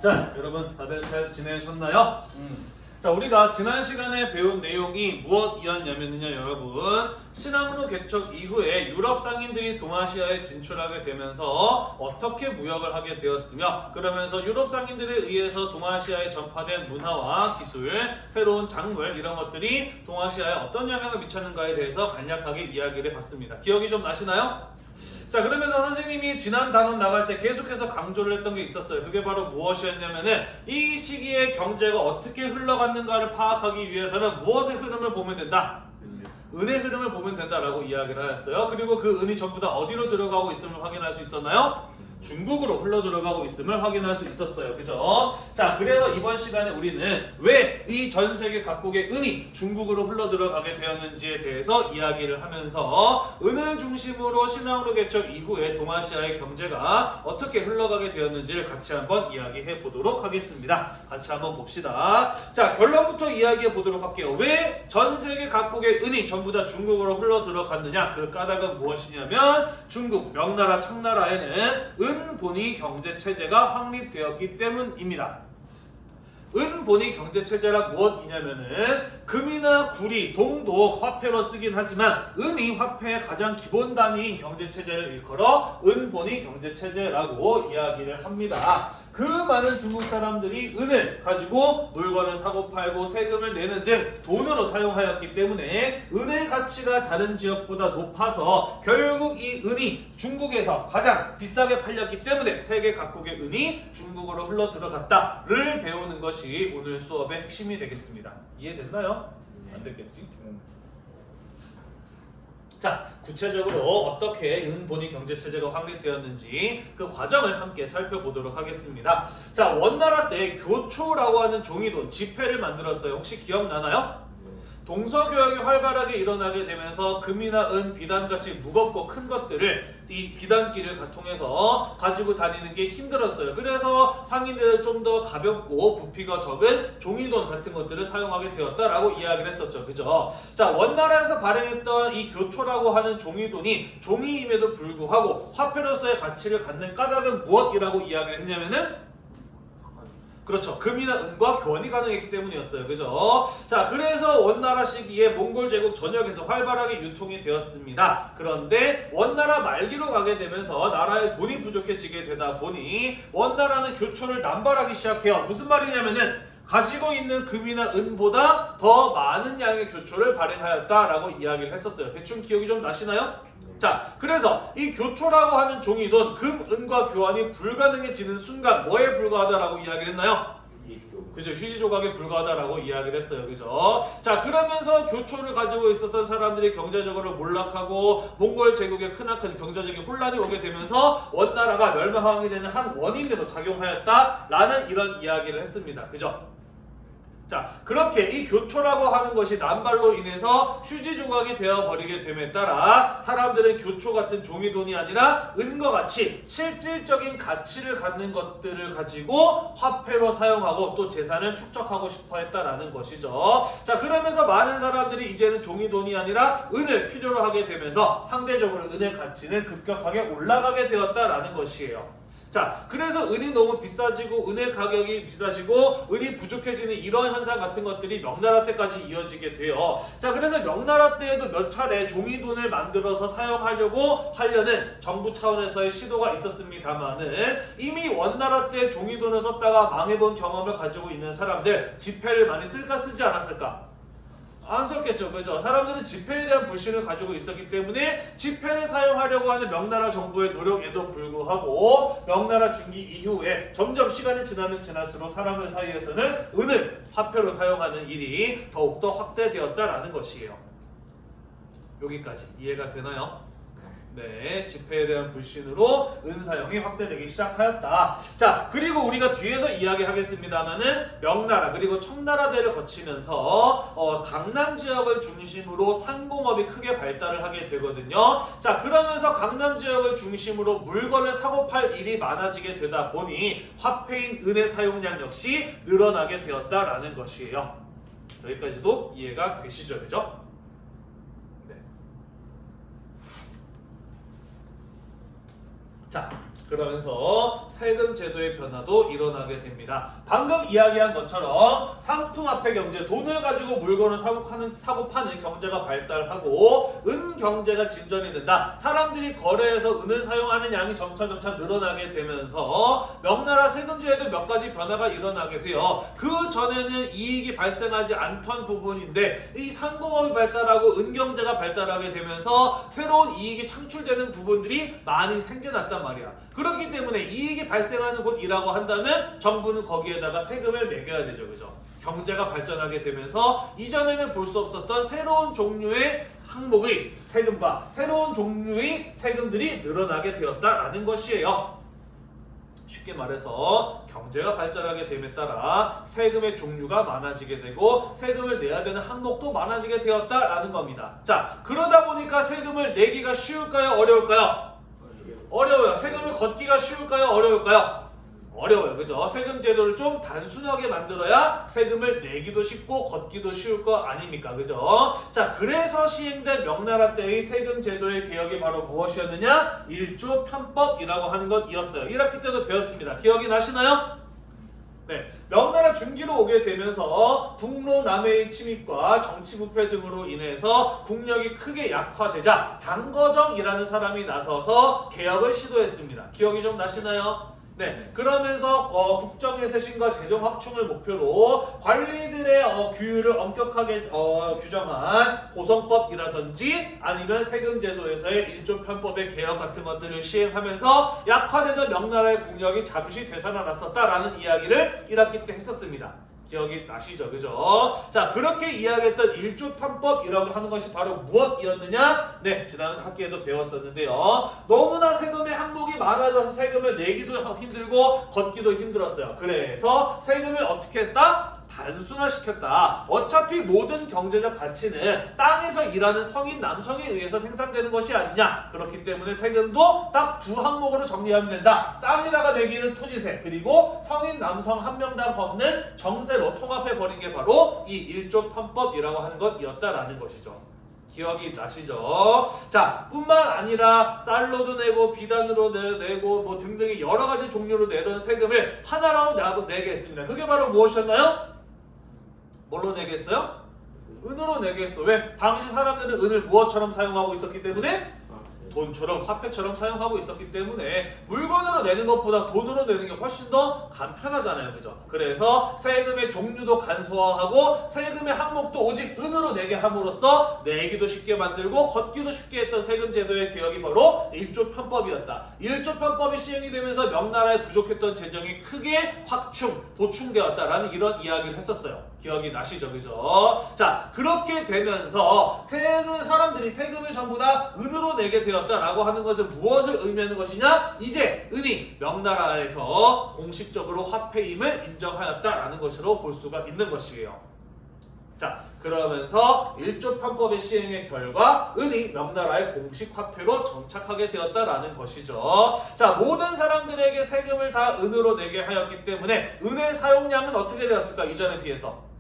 자, 여러분 다들 잘 지내셨나요? 자, 우리가 지난 시간에 배운 내용이 무엇이었냐면요, 여러분 신항로 개척 이후에 유럽 상인들이 동아시아에 진출하게 되면서 어떻게 무역을 하게 되었으며, 그러면서 유럽 상인들에 의해서 동아시아에 전파된 문화와 기술, 새로운 작물 이런 것들이 동아시아에 어떤 영향을 미쳤는가에 대해서 간략하게 이야기를 해봤습니다. 기억이 좀 나시나요? 자, 그러면서 선생님이 지난 단원 나갈 때 계속해서 강조를 했던 게 있었어요. 그게 바로 무엇이었냐면은 이 시기에 경제가 어떻게 흘러갔는가를 파악하기 위해서는 무엇의 흐름을 보면 된다? 은의 흐름을 보면 된다라고 이야기를 하였어요. 그리고 그 은이 전부 다 어디로 들어가고 있음을 확인할 수 있었나요? 중국으로 흘러 들어가고 있음을 확인할 수 있었어요. 그죠? 자, 그래서 이번 시간에 우리는 왜 이 전 세계 각국의 은이 중국으로 흘러 들어가게 되었는지에 대해서 이야기를 하면서 은을 중심으로 신항로 개척 이후에 동아시아의 경제가 어떻게 흘러가게 되었는지를 같이 한번 이야기해 보도록 하겠습니다. 같이 한번 봅시다. 자, 결론부터 이야기해 보도록 할게요. 왜 전 세계 각국의 은이 전부 다 중국으로 흘러 들어갔느냐? 그 까닭은 무엇이냐면 중국, 명나라, 청나라에는 은본위 경제체제가 확립되었기 때문입니다. 은본위 경제체제란 무엇이냐면은 금이나 구리, 동도 화폐로 쓰긴 하지만 은이 화폐의 가장 기본 단위인 경제체제를 일컬어 은본위 경제체제라고 이야기를 합니다. 그 많은 중국 사람들이 은을 가지고 물건을 사고 팔고 세금을 내는 등 돈으로 사용하였기 때문에 은의 가치가 다른 지역보다 높아서 결국 이 은이 중국에서 가장 비싸게 팔렸기 때문에 세계 각국의 은이 중국으로 흘러 들어갔다를 배우는 것이 오늘 수업의 핵심이 되겠습니다. 이해됐나요? 안 됐겠지? 자, 구체적으로 어떻게 은본위 경제체제가 확립되었는지 그 과정을 함께 살펴보도록 하겠습니다. 자, 원나라 때 교초라고 하는 종이돈, 지폐를 만들었어요. 혹시 기억나나요? 동서교역이 활발하게 일어나게 되면서 금이나 은, 비단같이 무겁고 큰 것들을 이 비단기를 통해서 가지고 다니는 게 힘들었어요. 그래서 상인들은 좀 더 가볍고 부피가 적은 종이돈 같은 것들을 사용하게 되었다라고 이야기를 했었죠. 그죠? 자, 원나라에서 발행했던 이 교초라고 하는 종이돈이 종이임에도 불구하고 화폐로서의 가치를 갖는 까닭은 무엇이라고 이야기를 했냐면은 그렇죠. 금이나 은과 교환이 가능했기 때문이었어요. 그죠? 자, 그래서 원나라 시기에 몽골 제국 전역에서 활발하게 유통이 되었습니다. 그런데 원나라 말기로 가게 되면서 나라의 돈이 부족해지게 되다 보니 원나라는 교초를 남발하기 시작해요. 무슨 말이냐면은 가지고 있는 금이나 은보다 더 많은 양의 교초를 발행하였다라고 이야기를 했었어요. 대충 기억이 좀 나시나요? 자, 그래서 이 교초라고 하는 종이돈, 금, 은과 교환이 불가능해지는 순간 뭐에 불과하다라고 이야기를 했나요? 그죠? 휴지 조각에 불과하다라고 이야기를 했어요. 그죠? 자, 그러면서 교초를 가지고 있었던 사람들이 경제적으로 몰락하고 몽골 제국에 크나큰 경제적인 혼란이 오게 되면서 원나라가 멸망하게 되는 한 원인으로 작용하였다라는 이런 이야기를 했습니다. 그죠? 자, 그렇게 이 교초라고 하는 것이 남발로 인해서 휴지 조각이 되어버리게 됨에 따라 사람들은 교초 같은 종이돈이 아니라 은과 같이 실질적인 가치를 갖는 것들을 가지고 화폐로 사용하고 또 재산을 축적하고 싶어 했다라는 것이죠. 자, 그러면서 많은 사람들이 이제는 종이돈이 아니라 은을 필요로 하게 되면서 상대적으로 은의 가치는 급격하게 올라가게 되었다라는 것이에요. 자, 그래서 은이 너무 비싸지고 은의 가격이 비싸지고 은이 부족해지는 이런 현상 같은 것들이 명나라 때까지 이어지게 돼요. 자, 그래서 명나라 때에도 몇 차례 종이돈을 만들어서 사용하려고 하려는 정부 차원에서의 시도가 있었습니다만은 이미 원나라 때 종이돈을 썼다가 망해본 경험을 가지고 있는 사람들 지폐를 많이 쓸까 쓰지 않았을까? 안 썼겠죠. 그죠? 사람들은 지폐에 대한 불신을 가지고 있었기 때문에 지폐를 사용하려고 하는 명나라 정부의 노력에도 불구하고 명나라 중기 이후에 점점 시간이 지나면 지날수록 사람들 사이에서는 은을 화폐로 사용하는 일이 더욱더 확대되었다라는 것이에요. 여기까지 이해가 되나요? 네, 지폐에 대한 불신으로 은 사용이 확대되기 시작하였다. 자, 그리고 우리가 뒤에서 이야기하겠습니다만은 명나라 그리고 청나라대를 거치면서 강남 지역을 중심으로 상공업이 크게 발달을 하게 되거든요. 자, 그러면서 강남 지역을 중심으로 물건을 사고 팔 일이 많아지게 되다 보니 화폐인 은의 사용량 역시 늘어나게 되었다라는 것이에요. 여기까지도 이해가 되시죠? 그죠? 자, 그러면서 세금 제도의 변화도 일어나게 됩니다. 방금 이야기한 것처럼 상품화폐 경제, 돈을 가지고 물건을 사고 파는 경제가 발달하고 은 경제가 진전이 된다. 사람들이 거래해서 은을 사용하는 양이 점차 늘어나게 되면서 명나라 세금제에도 몇 가지 변화가 일어나게 돼요. 그 전에는 이익이 발생하지 않던 부분인데 이 상공업이 발달하고 은 경제가 발달하게 되면서 새로운 이익이 창출되는 부분들이 많이 생겨났단 말이야. 그렇기 때문에 이익이 발생하는 곳이라고 한다면 정부는 거기에다가 세금을 매겨야 되죠. 그죠? 경제가 발전하게 되면서 이전에는 볼 수 없었던 새로운 종류의 항목의 세금과 새로운 종류의 세금들이 늘어나게 되었다라는 것이에요. 쉽게 말해서 경제가 발전하게 됨에 따라 세금의 종류가 많아지게 되고 세금을 내야 되는 항목도 많아지게 되었다라는 겁니다. 자, 그러다 보니까 세금을 내기가 쉬울까요? 어려울까요? 어려워요. 세금을 걷기가 쉬울까요? 어려울까요? 어려워요. 그죠? 세금 제도를 좀 단순하게 만들어야 세금을 내기도 쉽고 걷기도 쉬울 거 아닙니까? 그죠? 자, 그래서 시행된 명나라 때의 세금 제도의 개혁이 바로 무엇이었느냐? 일조 편법이라고 하는 것이었어요. 1학기 때도 배웠습니다. 기억이 나시나요? 네, 명나라 중기로 오게 되면서 북로 남해의 침입과 정치 부패 등으로 인해서 국력이 크게 약화되자 장거정이라는 사람이 나서서 개혁을 시도했습니다. 기억이 좀 나시나요? 네, 그러면서 국정의 쇄신과 재정 확충을 목표로 관리들의 규율을 엄격하게 규정한 고성법이라든지 아니면 세금 제도에서의 일조 편법의 개혁 같은 것들을 시행하면서 약화되던 명나라의 국력이 잠시 되살아났었다라는 이야기를 1학기 때 했었습니다. 기억이 나시죠? 그죠? 자, 그렇게 이야기했던 일조 편법이라고 하는 것이 바로 무엇이었느냐? 네, 지난 학기에도 배웠었는데요. 너무나 세금의 항목이 많아져서 세금을 내기도 힘들고 걷기도 힘들었어요. 그래서 세금을 어떻게 했다? 단순화시켰다. 어차피 모든 경제적 가치는 땅에서 일하는 성인 남성에 의해서 생산되는 것이 아니냐. 그렇기 때문에 세금도 딱 두 항목으로 정리하면 된다. 땅에다가 매기는 토지세, 그리고 성인 남성 한 명당 걷는 정세로 통합해버린 게 바로 이 일조 편법이라고 하는 것이었다라는 것이죠. 기억이 나시죠? 자, 뿐만 아니라 쌀로도 내고 비단으로 내고 뭐 등등의 여러 가지 종류로 내던 세금을 하나로 내게 했습니다. 그게 바로 무엇이었나요? 뭘로 내겠어요? 은으로 내겠어. 왜? 당시 사람들은 은을 무엇처럼 사용하고 있었기 때문에? 돈처럼, 화폐처럼 사용하고 있었기 때문에 물건으로 내는 것보다 돈으로 내는 게 훨씬 더 간편하잖아요. 그죠? 그래서 세금의 종류도 간소화하고 세금의 항목도 오직 은으로 내게 함으로써 내기도 쉽게 만들고 걷기도 쉽게 했던 세금 제도의 개혁이 바로 일조 편법이었다. 일조 편법이 시행이 되면서 명나라에 부족했던 재정이 크게 보충되었다라는 이런 이야기를 했었어요. 기억이 나시죠? 그죠? 자, 그렇게 되면서 사람들이 세금을 전부 다 은으로 내게 되었다라고 하는 것은 무엇을 의미하는 것이냐? 이제 은이 명나라에서 공식적으로 화폐임을 인정하였다라는 것으로 볼 수가 있는 것이에요. 자, 그러면서 일조 편법의 시행의 결과 은이 명나라의 공식 화폐로 정착하게 되었다라는 것이죠. 자, 모든 사람들에게 세금을 다 은으로 내게 하였기 때문에 은의 사용량은 어떻게 되었을까? 이전에 비해서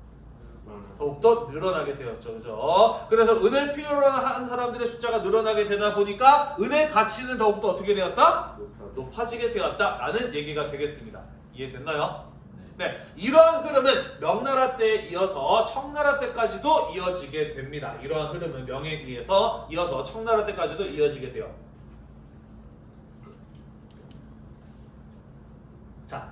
더욱더 늘어나게 되었죠. 그죠? 그래서 은을 필요로 하는 사람들의 숫자가 늘어나게 되다 보니까 은의 가치는 더욱더 어떻게 되었다? 높아지게 되었다라는 얘기가 되겠습니다. 이해됐나요? 네, 이러한 흐름은 명나라 때에 이어서 청나라 때까지도 이어지게 됩니다. 이러한 흐름은 명에 의해서 이어서 청나라 때까지도 이어지게 돼요. 자,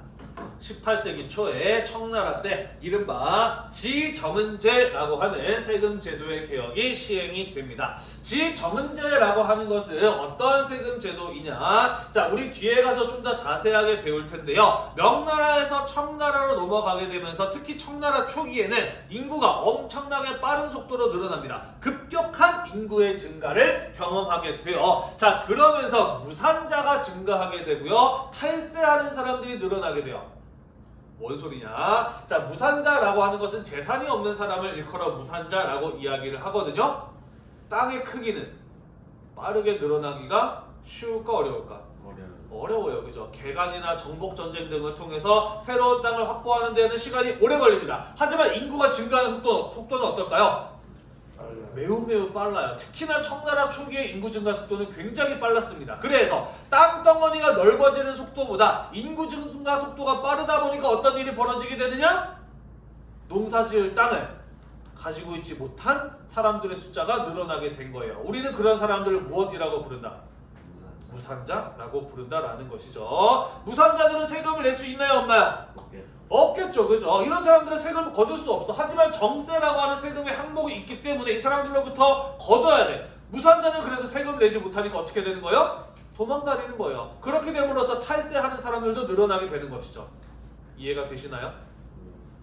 18세기 초에 청나라 때 이른바 지정은제라고 하는 세금 제도의 개혁이 시행이 됩니다. 지정은제라고 하는 것은 어떤 세금 제도이냐? 자, 우리 뒤에 가서 좀 더 자세하게 배울 텐데요. 명나라에서 청나라로 넘어가게 되면서 특히 청나라 초기에는 인구가 엄청나게 빠른 속도로 늘어납니다. 급격한 인구의 증가를 경험하게 돼요. 자, 그러면서 무산자가 증가하게 되고요. 탈세하는 사람들이 늘어나게 돼요. 뭔 소리냐? 자, 무산자라고 하는 것은 재산이 없는 사람을 일컬어 무산자라고 이야기를 하거든요. 땅의 크기는 빠르게 늘어나기가 쉬울까 어려울까? 어려워요. 그죠? 개간이나 정복전쟁 등을 통해서 새로운 땅을 확보하는 데는 시간이 오래 걸립니다. 하지만 인구가 증가하는 속도는 어떨까요? 매우 빨라요. 특히나 청나라 초기의 인구 증가 속도는 굉장히 빨랐습니다. 그래서 땅덩어리가 넓어지는 속도보다 인구 증가 속도가 빠르다 보니까 어떤 일이 벌어지게 되느냐? 농사지을 땅을 가지고 있지 못한 사람들의 숫자가 늘어나게 된 거예요. 우리는 그런 사람들을 무엇이라고 부른다? 무산자라고 부른다라는 것이죠. 무산자들은 세금을 낼 수 있나요, 없나요? 없겠죠, 그죠? 이런 사람들은 세금을 거둘 수 없어. 하지만 정세라고 하는 세금의 항목이 있기 때문에 이 사람들로부터 거둬야 돼. 무산자는 그래서 세금을 내지 못하니까 어떻게 되는 거예요? 도망다니는 거예요. 그렇게 됨으로써 탈세하는 사람들도 늘어나게 되는 것이죠. 이해가 되시나요?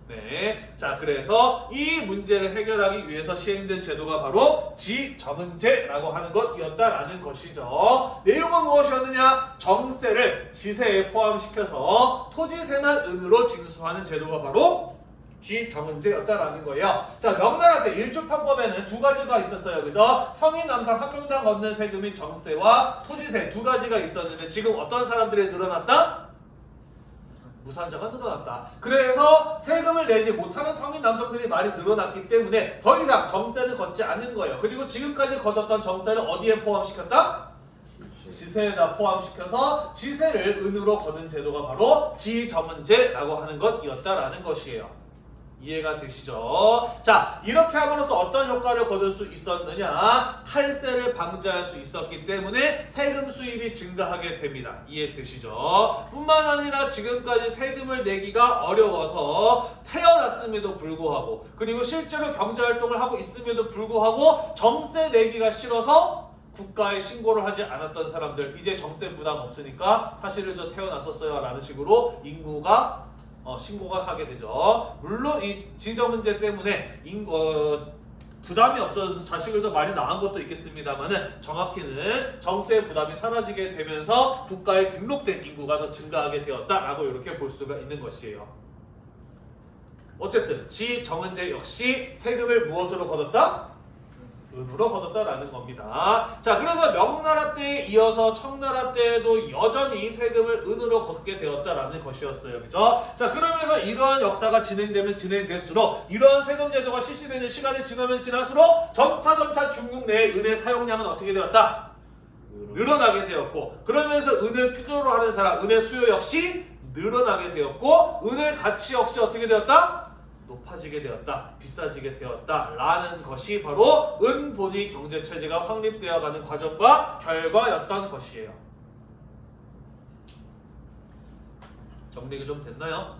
네. 자, 그래서 이 문제를 해결하기 위해서 시행된 제도가 바로 지정은제라고 하는 것이었다라는 것이죠. 내용은 무엇이었느냐? 정세를 지세에 포함시켜서 토지세만 은으로 징수하는 제도가 바로 지정은제였다라는 거예요. 자, 명나라 때 일주판법에는 두 가지가 있었어요. 그죠? 성인 남성 한 명당 걷는 세금인 정세와 토지세 두 가지가 있었는데 지금 어떤 사람들이 늘어났다? 무산자가 늘어났다. 그래서 세금을 내지 못하는 성인 남성들이 많이 늘어났기 때문에 더 이상 정세는 걷지 않는 거예요. 그리고 지금까지 걷었던 정세는 어디에 포함시켰다? 지세에다 포함시켜서 지세를 은으로 거는 제도가 바로 지정은제라고 하는 것이었다라는 것이에요. 이해가 되시죠? 자, 이렇게 함으로써 어떤 효과를 거둘 수 있었느냐? 탈세를 방지할 수 있었기 때문에 세금 수입이 증가하게 됩니다. 이해되시죠? 뿐만 아니라 지금까지 세금을 내기가 어려워서 태어났음에도 불구하고 그리고 실제로 경제활동을 하고 있음에도 불구하고 정세 내기가 싫어서 국가에 신고를 하지 않았던 사람들, 이제 정세 부담 없으니까 사실은 저 태어났었어요 라는 식으로 인구가 신고가 하게 되죠. 물론 이 지정은제 때문에 부담이 없어져서 자식을 더 많이 낳은 것도 있겠습니다만은 정확히는 정세 부담이 사라지게 되면서 국가에 등록된 인구가 더 증가하게 되었다라고 이렇게 볼 수가 있는 것이에요. 어쨌든 지정은제 역시 세금을 무엇으로 거뒀다? 은으로 거뒀다라는 겁니다. 자, 그래서 명나라 때에 이어서 청나라 때에도 여전히 세금을 은으로 걷게 되었다라는 것이었어요. 그죠? 자, 그러면서 이러한 역사가 진행되면 진행될수록 이러한 세금 제도가 실시되는 시간이 지나면 지날수록 점차 중국 내의 은의 사용량은 어떻게 되었다? 늘어나게 되었고, 그러면서 은을 필요로 하는 사람, 은의 수요 역시 늘어나게 되었고, 은의 가치 역시 어떻게 되었다? 높아지게 되었다, 비싸지게 되었다 라는 것이 바로 은본위 경제체제가 확립되어가는 과정과 결과였던 것이에요. 정리가 좀 됐나요?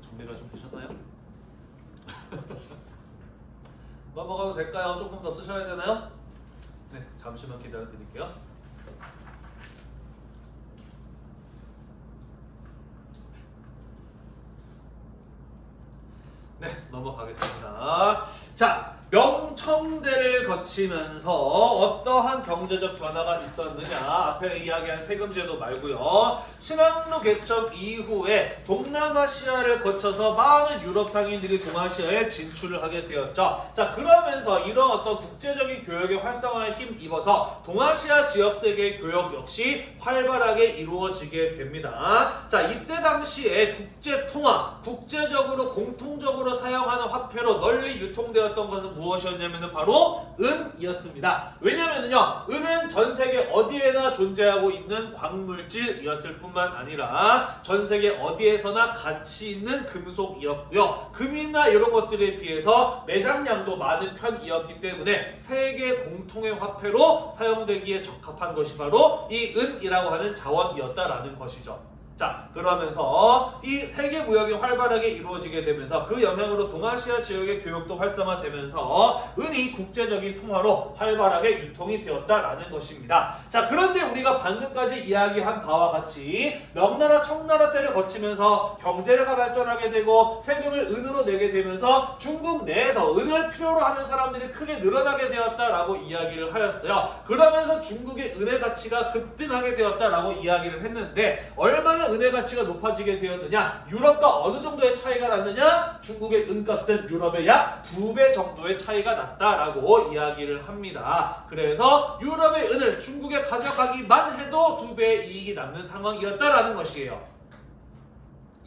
정리가 좀 되셨나요? 넘어가도 될까요? 조금 더 쓰셔야 되나요? 네, 잠시만 기다려 드릴게요. 네, 넘어가겠습니다. 자, 명청대를 거치면서 어떠한 경제적 변화가 있었느냐? 앞에 이야기한 세금제도 말고요. 신항로 개척 이후에 동남아시아를 거쳐서 많은 유럽 상인들이 동아시아에 진출을 하게 되었죠. 자, 그러면서 이런 어떤 국제적인 교역의 활성화에 힘입어서 동아시아 지역 세계의 교역 역시 활발하게 이루어지게 됩니다. 자, 이때 당시에 국제 통화, 국제적으로 공통적으로 사용하는 화폐로 널리 유통되었던 것은 무엇이었냐면 바로 은이었습니다. 왜냐면요, 은은 전 세계 어디에나 존재하고 있는 광물질이었을 뿐만 아니라 전 세계 어디에서나 가치 있는 금속이었고요. 금이나 이런 것들에 비해서 매장량도 많은 편이었기 때문에 세계 공통의 화폐로 사용되기에 적합한 것이 바로 이 은이라고 하는 자원이었다라는 것이죠. 자, 그러면서 이 세계 무역이 활발하게 이루어지게 되면서 그 영향으로 동아시아 지역의 교역도 활성화되면서 은이 국제적인 통화로 활발하게 유통이 되었다라는 것입니다. 자, 그런데 우리가 방금까지 이야기한 바와 같이 명나라, 청나라 때를 거치면서 경제가 발전하게 되고 세금을 은으로 내게 되면서 중국 내에서 은을 필요로 하는 사람들이 크게 늘어나게 되었다라고 이야기를 하였어요. 그러면서 중국의 은의 가치가 급등하게 되었다라고 이야기를 했는데 얼마나 은의 가치가 높아지게 되었느냐? 유럽과 어느 정도의 차이가 났느냐? 중국의 은값은 유럽의 약 2배 정도의 차이가 났다라고 이야기를 합니다. 그래서 유럽의 은을 중국에 가져가기만 해도 2배의 이익이 남는 상황이었다라는 것이에요.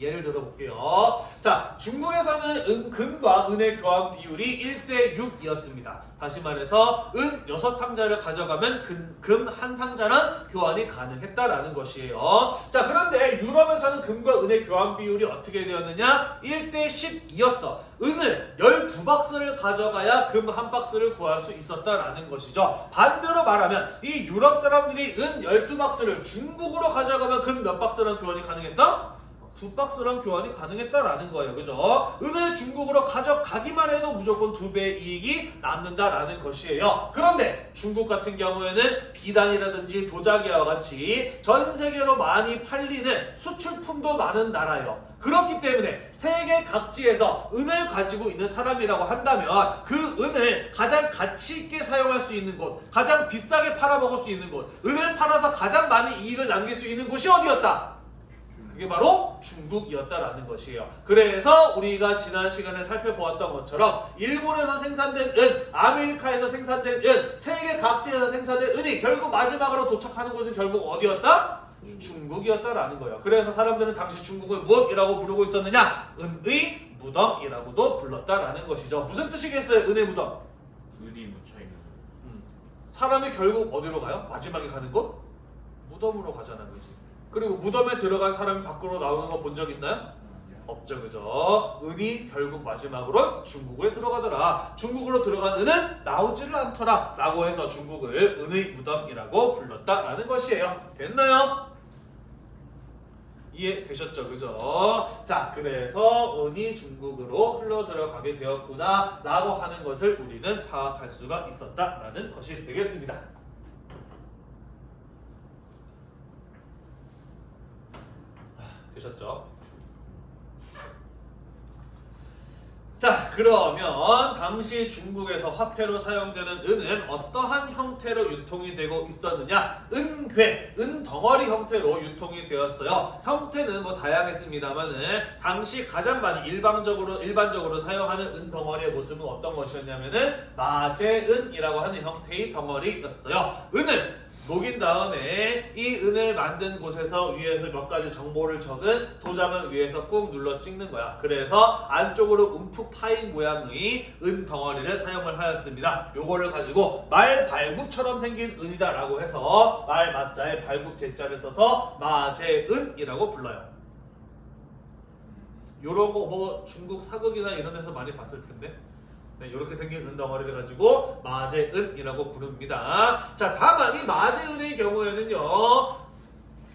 예를 들어볼게요. 자, 중국에서는 금과 은의 교환 비율이 1대 6이었습니다. 다시 말해서 은 6상자를 가져가면 금 한 상자랑 교환이 가능했다라는 것이에요. 자, 그런데 유럽에서는 금과 은의 교환 비율이 어떻게 되었느냐? 1대 12였어. 은을 12박스를 가져가야 금 한 박스를 구할 수 있었다라는 것이죠. 반대로 말하면 이 유럽 사람들이 은 12박스를 중국으로 가져가면 금 몇 박스랑 교환이 가능했다? 2박스랑 교환이 가능했다라는 거예요. 그죠? 은을 중국으로 가져가기만 해도 무조건 2배의 이익이 남는다라는 것이에요. 그런데 중국 같은 경우에는 비단이라든지 도자기와 같이 전 세계로 많이 팔리는 수출품도 많은 나라예요. 그렇기 때문에 세계 각지에서 은을 가지고 있는 사람이라고 한다면 그 은을 가장 가치 있게 사용할 수 있는 곳, 가장 비싸게 팔아먹을 수 있는 곳, 은을 팔아서 가장 많은 이익을 남길 수 있는 곳이 어디였다? 그게 바로 중국이었다라는 것이에요. 그래서 우리가 지난 시간에 살펴보았던 것처럼 일본에서 생산된 은, 아메리카에서 생산된 은, 세계 각지에서 생산된 은이 결국 마지막으로 도착하는 곳은 결국 어디였다? 중국이었다라는 거예요. 그래서 사람들은 당시 중국을 무엇이라고 부르고 있었느냐? 은의 무덤이라고도 불렀다라는 것이죠. 무슨 뜻이겠어요? 은의 무덤? 은이 묻혀있는 사람이 결국 어디로 가요? 마지막에 가는 곳? 무덤으로 가자는 거지. 그리고 무덤에 들어간 사람이 밖으로 나오는 거 본 적 있나요? 없죠, 그죠? 은이 결국 마지막으로 중국에 들어가더라. 중국으로 들어간 은은 나오지를 않더라 라고 해서 중국을 은의 무덤이라고 불렀다라는 것이에요. 됐나요? 이해되셨죠? 그죠? 자, 그래서 은이 중국으로 흘러들어가게 되었구나 라고 하는 것을 우리는 파악할 수가 있었다라는 것이 되겠습니다. 되셨죠? 자, 그러면 당시 중국에서 화폐로 사용되는 은은 어떠한 형태로 유통이 되고 있었느냐? 은괴, 은덩어리 형태로 유통이 되었어요. 형태는 뭐 다양했습니다만은 당시 가장 많이 일반적으로 사용하는 은덩어리의 모습은 어떤 것이었냐면은 마제은이라고 하는 형태의 덩어리였어요. 은을 녹인 다음에 이 은을 만든 곳에서 위에서 몇 가지 정보를 적은 도장을 위에서 꾹 눌러 찍는 거야. 그래서 안쪽으로 움푹 파인 모양의 은 덩어리를 사용을 하였습니다. 요거를 가지고 말 발굽처럼 생긴 은이다 라고 해서 말 맞자에 발굽 제자를 써서 마제은이라고 불러요. 요런 거 뭐 중국 사극이나 이런 데서 많이 봤을 텐데. 네, 이렇게 생긴 은덩어리를 가지고 마제은이라고 부릅니다. 자, 다만 이 마제은의 경우에는요,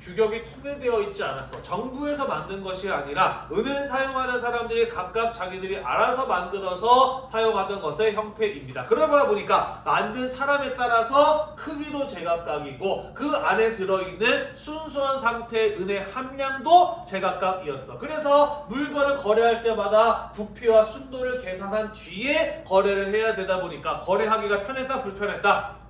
규격이 통일되어 있지 않았어. 정부에서 만든 것이 아니라 은을 사용하는 사람들이 각각 자기들이 알아서 만들어서 사용하던 것의 형태입니다. 그러다 보니까 만든 사람에 따라서 크기도 제각각이고 그 안에 들어있는 순수한 상태의 은의 함량도 제각각이었어. 그래서 물건을 거래할 때마다 부피와 순도를 계산한 뒤에 거래를 해야 되다 보니까 거래하기가 편했다, 불편했다?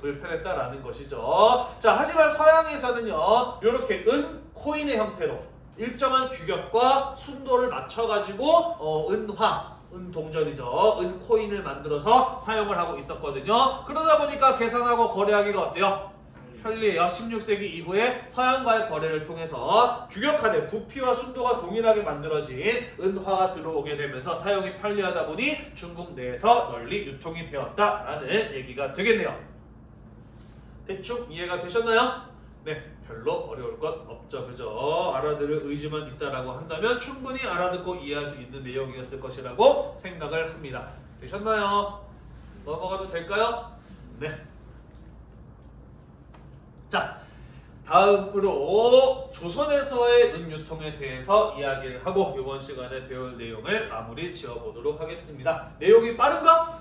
불편했다라는 것이죠. 자, 하지만 서양에서는요, 이렇게 은 코인의 형태로 일정한 규격과 순도를 맞춰가지고 은화, 은동전이죠. 은 코인을 만들어서 사용을 하고 있었거든요. 그러다 보니까 계산하고 거래하기가 어때요? 편리해요. 16세기 이후에 서양과의 거래를 통해서 규격화된 부피와 순도가 동일하게 만들어진 은화가 들어오게 되면서 사용이 편리하다 보니 중국 내에서 널리 유통이 되었다라는 얘기가 되겠네요. 대충 이해가 되셨나요? 네, 별로 어려울 것 없죠, 그죠? 알아들을 의지만 있다라고 한다면 충분히 알아듣고 이해할 수 있는 내용이었을 것이라고 생각을 합니다. 되셨나요? 넘어가도 될까요? 네. 자, 다음으로 조선에서의 은유통에 대해서 이야기를 하고 이번 시간에 배울 내용을 마무리 지어보도록 하겠습니다. 내용이 빠른가?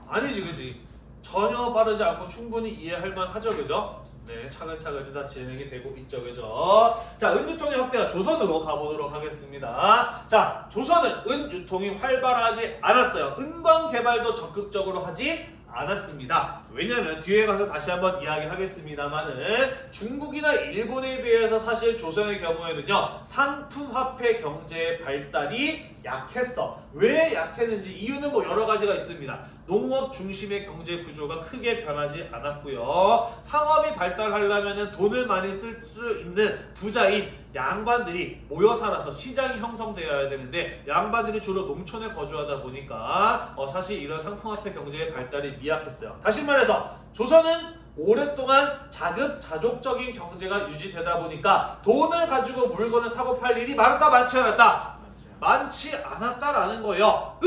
아니지, 그지? 전혀 빠르지 않고 충분히 이해할 만하죠, 그죠? 네, 차근차근히 다 진행이 되고 있죠, 그죠? 자, 은유통의 확대가 조선으로 가보도록 하겠습니다. 자, 조선은 은유통이 활발하지 않았어요. 은광 개발도 적극적으로 하지 않았습니다. 왜냐면 뒤에 가서 다시 한번 이야기하겠습니다만은 중국이나 일본에 비해서 사실 조선의 경우에는요, 상품화폐 경제의 발달이 약했어. 왜 약했는지 이유는 뭐 여러 가지가 있습니다. 농업 중심의 경제 구조가 크게 변하지 않았고요. 상업이 발달하려면 돈을 많이 쓸 수 있는 부자인 양반들이 모여 살아서 시장이 형성되어야 되는데 양반들이 주로 농촌에 거주하다 보니까 사실 이런 상품화폐 경제의 발달이 미약했어요. 다시 말해서 조선은 오랫동안 자급자족적인 경제가 유지되다 보니까 돈을 가지고 물건을 사고 팔 일이 많았다 많지 않았다? 많지 않았다라는 거예요.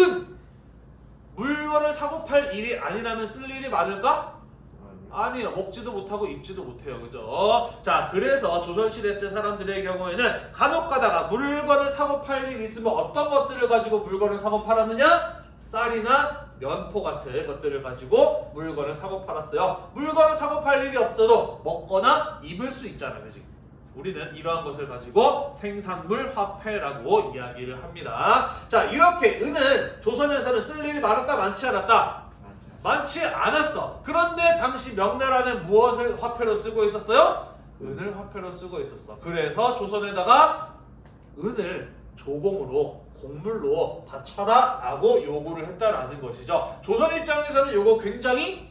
물건을 사고 팔 일이 아니라면 쓸 일이 많을까? 아니요. 먹지도 못하고 입지도 못해요. 그죠? 자, 그래서 조선시대 때 사람들의 경우에는 간혹 가다가 물건을 사고 팔 일이 있으면 어떤 것들을 가지고 물건을 사고 팔았느냐? 쌀이나 면포 같은 것들을 가지고 물건을 사고 팔았어요. 물건을 사고 팔 일이 없어도 먹거나 입을 수 있잖아. 그지? 우리는 이러한 것을 가지고 생산물 화폐라고 이야기를 합니다. 자, 이렇게 은은 조선에서는 쓸 일이 많았다 많지 않았다? 많지 않았어. 그런데 당시 명나라는 무엇을 화폐로 쓰고 있었어요? 은을 화폐로 쓰고 있었어. 그래서 조선에다가 은을 조공으로 곡물로 바쳐라 라고 요구를 했다라는 것이죠. 조선 입장에서는 요거 굉장히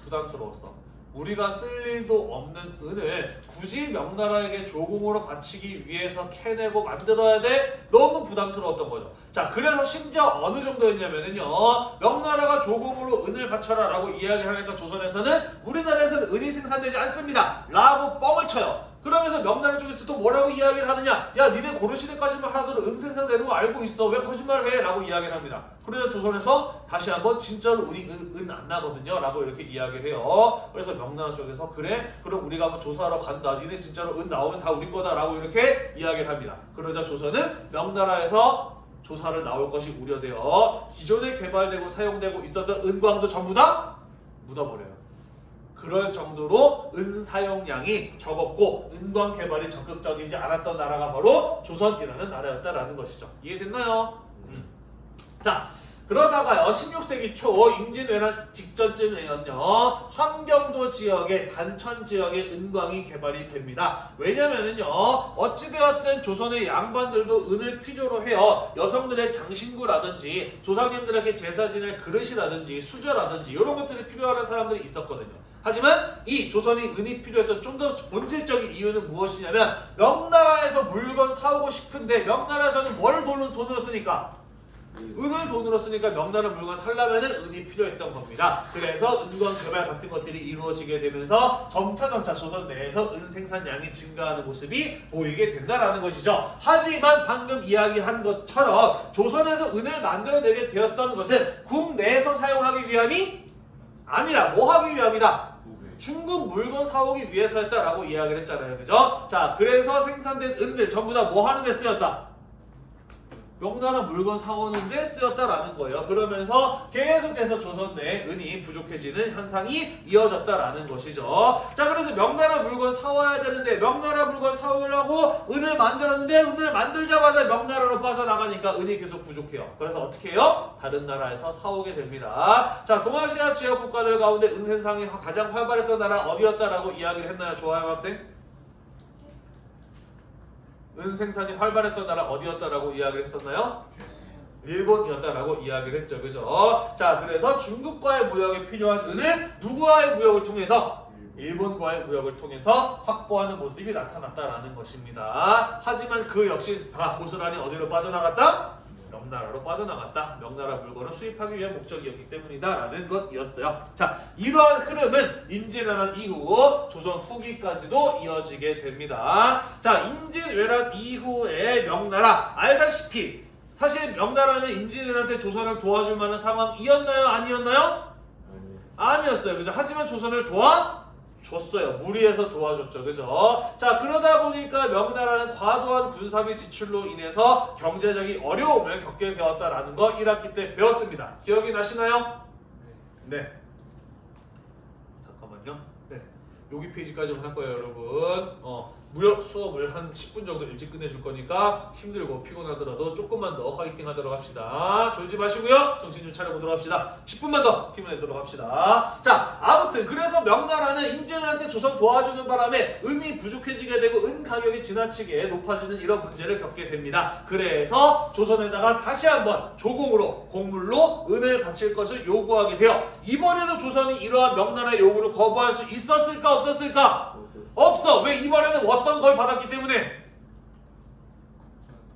부담스러웠어. 우리가 쓸 일도 없는 은을 굳이 명나라에게 조공으로 바치기 위해서 캐내고 만들어야 돼? 너무 부담스러웠던 거죠. 자, 그래서 심지어 어느 정도였냐면요, 명나라가 조공으로 은을 바쳐라 라고 이야기를 하니까 조선에서는 우리나라에서는 은이 생산되지 않습니다 라고 뻥을 쳐요. 그러면서 명나라 쪽에서 또 뭐라고 이야기를 하느냐? 야, 니네 고려시대까지만 하더라도 은 생산되는 거 알고 있어. 왜 거짓말을 해? 라고 이야기를 합니다. 그래서 조선에서 다시 한번 진짜로 우리 은 안 나거든요 라고 이렇게 이야기를 해요. 그래서 명나라 쪽에서 그래? 그럼 우리가 한번 조사하러 간다. 니네 진짜로 은 나오면 다 우리 거다 라고 이렇게 이야기를 합니다. 그러자 조선은 명나라에서 조사를 나올 것이 우려되어 기존에 개발되고 사용되고 있었던 은광도 전부 다 묻어버려요. 그럴 정도로 은 사용량이 적었고 은광 개발이 적극적이지 않았던 나라가 바로 조선이라는 나라였다라는 것이죠. 이해됐나요? 자, 그러다가요 16세기 초 임진왜란 직전쯤에는요 함경도 지역의 단천 지역의 은광이 개발이 됩니다. 왜냐면은요 어찌되었든 조선의 양반들도 은을 필요로 해요. 여성들의 장신구라든지 조상님들에게 제사 지낼 그릇이라든지 수저라든지 이런 것들이 필요한 사람들이 있었거든요. 하지만 이 조선이 은이 필요했던 좀 더 본질적인 이유는 무엇이냐면 명나라에서 물건 사오고 싶은데 명나라에서는 뭘 돈으로 쓰니까? 은을 돈으로 쓰니까 명나라 물건 살려면은 은이 필요했던 겁니다. 그래서 은광 개발 같은 것들이 이루어지게 되면서 점차 조선 내에서 은 생산량이 증가하는 모습이 보이게 된다라는 것이죠. 하지만 방금 이야기한 것처럼 조선에서 은을 만들어내게 되었던 것은 국내에서 사용하기 위함이 아니라 뭐 하기 위함이다? 중국 물건 사오기 위해서였다라고 이야기를 했잖아요. 그죠? 자, 그래서 생산된 은들 전부 다 뭐 하는 데 쓰였다? 명나라 물건 사오는데 쓰였다라는 거예요. 그러면서 계속해서 조선 내 은이 부족해지는 현상이 이어졌다라는 것이죠. 자, 그래서 명나라 물건 사와야 되는데 명나라 물건 사오려고 은을 만들었는데 은을 만들자마자 명나라로 빠져나가니까 은이 계속 부족해요. 그래서 어떻게 해요? 다른 나라에서 사오게 됩니다. 자, 동아시아 지역 국가들 가운데 은 생산이 가장 활발했던 나라 어디였다라고 이야기를 했나요? 조하영 학생? 은 생산이 활발했던 나라 어디였다라고 이야기를 했었나요? 일본이었다라고 이야기를 했죠. 그죠? 자, 그래서 중국과의 무역에 필요한 은을 누구와의 무역을 통해서? 일본과의 무역을 통해서 확보하는 모습이 나타났다라는 것입니다. 하지만 그 역시 다 고스란히 어디로 빠져나갔다? 명나라로 빠져나갔다. 명나라 물건을 수입하기 위한 목적이었기 때문이다 라는 것이었어요. 자, 이러한 흐름은 임진왜란 이후 조선 후기까지도 이어지게 됩니다. 자, 임진왜란 이후에 명나라 알다시피 사실 명나라는 임진왜란 때 조선을 도와줄 만한 상황이었나요? 아니었나요? 아니었어요. 그죠? 하지만 조선을 도와줬어요. 무리해서 도와줬죠. 그죠? 자, 그러다 보니까 명나라는 과도한 군사비 지출로 인해서 경제적인 어려움을 겪게 되었다라는 거 1학기 때 배웠습니다. 기억이 나시나요? 네. 잠깐만요. 네. 여기 페이지까지만 할 거예요, 여러분. 무역 수업을 한 10분 정도 일찍 끝내줄 거니까 힘들고 피곤하더라도 조금만 더 화이팅 하도록 합시다. 졸지 마시고요. 정신 좀 차려보도록 합시다. 10분만 더 힘내도록 합시다. 자, 아무튼 그래서 명나라는 임진왜란때 조선 도와주는 바람에 은이 부족해지게 되고 은 가격이 지나치게 높아지는 이런 문제를 겪게 됩니다. 그래서 조선에다가 다시 한번 조공으로 공물로 은을 바칠 것을 요구하게 되어 이번에도 조선이 이러한 명나라의 요구를 거부할 수 있었을까 없었을까? 없어. 왜? 이번에는 어떤 걸 받았기 때문에?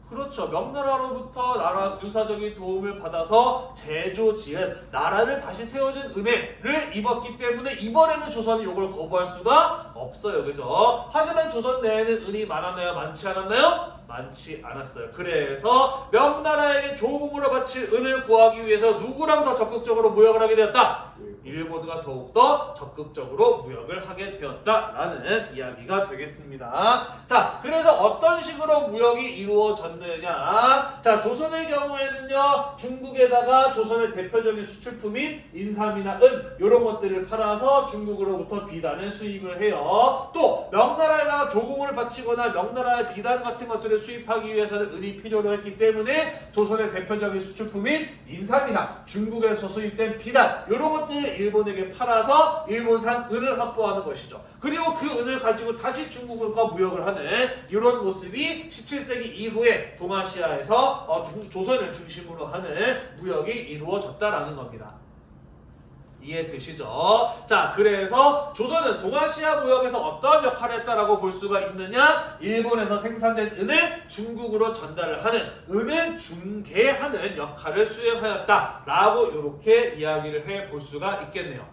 그렇죠. 명나라로부터 나라 군사적인 도움을 받아서 제조 지은 나라를 다시 세워준 은혜를 입었기 때문에 이번에는 조선이 이걸 거부할 수가 없어요. 그죠? 하지만 조선 내에는 은이 많았나요? 많지 않았나요? 많지 않았어요. 그래서 명나라에게 조공으로 바칠 은을 구하기 위해서 누구랑 더 적극적으로 무역을 하게 되었다? 일본과 더욱더 적극적으로 무역을 하게 되었다라는 이야기가 되겠습니다. 자, 그래서 어떤 식으로 무역이 이루어졌느냐? 자, 조선의 경우에는요, 중국에다가 조선의 대표적인 수출품인 인삼이나 은 이런 것들을 팔아서 중국으로부터 비단을 수입을 해요. 또 명나라에다가 조공을 바치거나 명나라의 비단 같은 것들을 수입하기 위해서는 은이 필요로 했기 때문에 조선의 대표적인 수출품인 인삼이나 중국에서 수입된 비단 이런 것들을 일본에게 팔아서 일본산 은을 확보하는 것이죠. 그리고 그 은을 가지고 다시 중국과 무역을 하는 이런 모습이 17세기 이후에 동아시아에서 조선을 중심으로 하는 무역이 이루어졌다라는 겁니다. 이해되시죠? 자, 그래서 조선은 동아시아 무역에서 어떠한 역할을 했다라고 볼 수가 있느냐? 일본에서 생산된 은을 중국으로 전달을 하는 은을 중개하는 역할을 수행하였다라고 이렇게 이야기를 해볼 수가 있겠네요.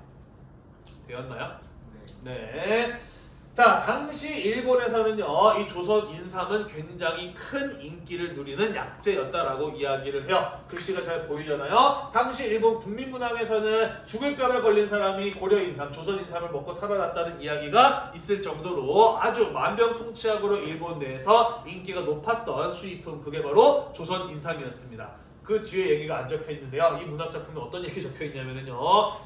되었나요? 네. 자, 당시 일본에서는요, 이 조선 인삼은 굉장히 큰 인기를 누리는 약재였다라고 이야기를 해요. 글씨가 잘 보이려나요? 당시 일본 국민문학에서는 죽을 병에 걸린 사람이 고려 인삼, 조선 인삼을 먹고 살아났다는 이야기가 있을 정도로 아주 만병통치약으로 일본 내에서 인기가 높았던 수입품, 그게 바로 조선 인삼이었습니다. 그 뒤에 얘기가 안 적혀 있는데요. 이 문학 작품에 어떤 얘기 적혀 있냐면요.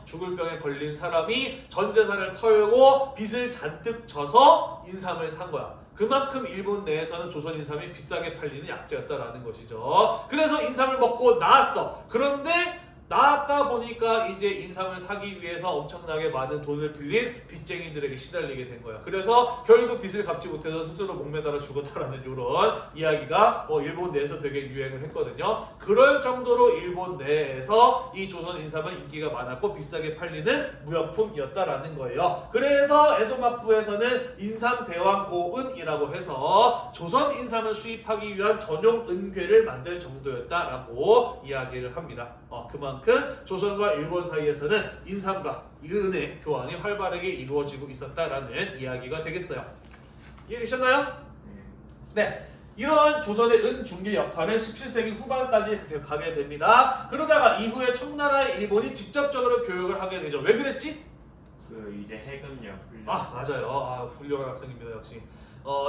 죽을 병에 걸린 사람이 전 재산을 털고 빚을 잔뜩 져서 인삼을 산 거야. 그만큼 일본 내에서는 조선 인삼이 비싸게 팔리는 약재였다라는 것이죠. 그래서 인삼을 먹고 나았어. 그런데 나았다 보니까 이제 인삼을 사기 위해서 엄청나게 많은 돈을 빌린 빚쟁이들에게 시달리게 된 거야. 그래서 결국 빚을 갚지 못해서 스스로 목매달아 죽었다라는 이런 이야기가 일본 내에서 되게 유행을 했거든요. 그럴 정도로 일본 내에서 이 조선 인삼은 인기가 많았고 비싸게 팔리는 무역품이었다라는 거예요. 그래서 에도 막부에서는 인삼 대왕 고은이라고 해서 조선 인삼을 수입하기 위한 전용 은괴를 만들 정도였다라고 이야기를 합니다. 그만큼 조선과 일본 사이에서는 인삼과 은의 교환이 활발하게 이루어지고 있었다라는 이야기가 되겠어요. 이해되셨나요? 네. 이러한 조선의 은 중개 역할은 17세기 후반까지 가게 됩니다. 그러다가 이후에 청나라의 일본이 직접적으로 교육을 하게 되죠. 왜 그랬지? 이제 해금령 훈련. 맞아요. 훌륭한 학생입니다. 역시.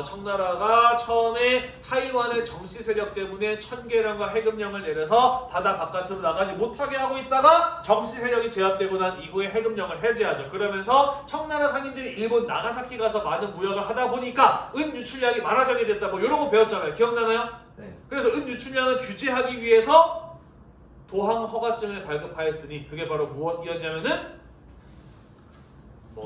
청나라가 처음에 타이완의 정씨 세력 때문에 천계령과 해금령을 내려서 바다 바깥으로 나가지 못하게 하고 있다가 정씨 세력이 제압되고 난 이후에 해금령을 해제하죠. 그러면서 청나라 상인들이 일본 나가사키 가서 많은 무역을 하다 보니까 은 유출량이 많아지게 됐다. 이런 거 배웠잖아요. 기억나나요? 네. 그래서 은 유출량을 규제하기 위해서 도항 허가증을 발급하였으니 그게 바로 무엇이었냐면은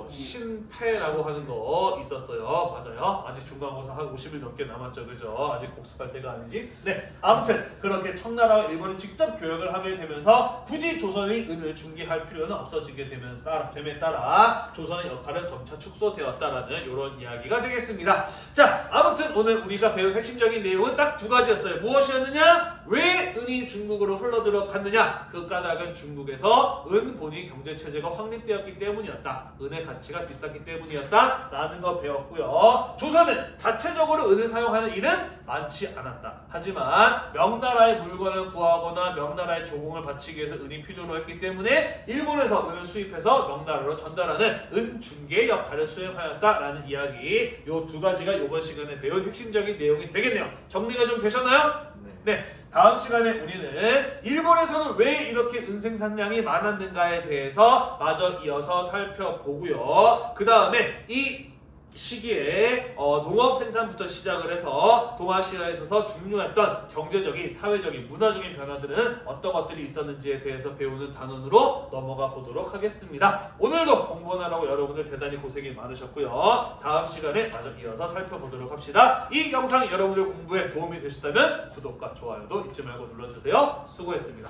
신패라고 하는 거 있었어요. 맞아요. 아직 중간고사 한 50일 넘게 남았죠. 그죠? 아직 복습할 때가 아니지. 네. 아무튼 그렇게 청나라와 일본이 직접 교역을 하게 되면서 굳이 조선의 은을 중개할 필요는 없어지게 됨에 따라 조선의 역할은 점차 축소되었다라는 이런 이야기가 되겠습니다. 자, 아무튼 오늘 우리가 배운 핵심적인 내용은 딱 두 가지였어요. 무엇이었느냐? 왜 은이 중국으로 흘러들어갔느냐? 그 까닭은 중국에서 은 본위 경제체제가 확립되었기 때문이었다. 은의 가치가 비쌌기 때문이었다 라는 거 배웠고요. 조선은 자체적으로 은을 사용하는 일은 많지 않았다. 하지만 명나라의 물건을 구하거나 명나라의 조공을 바치기 위해서 은이 필요로 했기 때문에 일본에서 은을 수입해서 명나라로 전달하는 은 중개 역할을 수행하였다라는 이야기, 요 두 가지가 이번 시간에 배운 핵심적인 내용이 되겠네요. 정리가 좀 되셨나요? 네. 다음 시간에 우리는 일본에서는 왜 이렇게 은 생산량이 많았는가에 대해서 마저 이어서 살펴보고요. 그 다음에 이 시기에 농업 생산부터 시작을 해서 동아시아에 있어서 중요했던 경제적인, 사회적인, 문화적인 변화들은 어떤 것들이 있었는지에 대해서 배우는 단원으로 넘어가 보도록 하겠습니다. 오늘도 공부하느라고 여러분들 대단히 고생이 많으셨고요. 다음 시간에 마저 이어서 살펴보도록 합시다. 이 영상이 여러분들 공부에 도움이 되셨다면 구독과 좋아요도 잊지 말고 눌러주세요. 수고했습니다.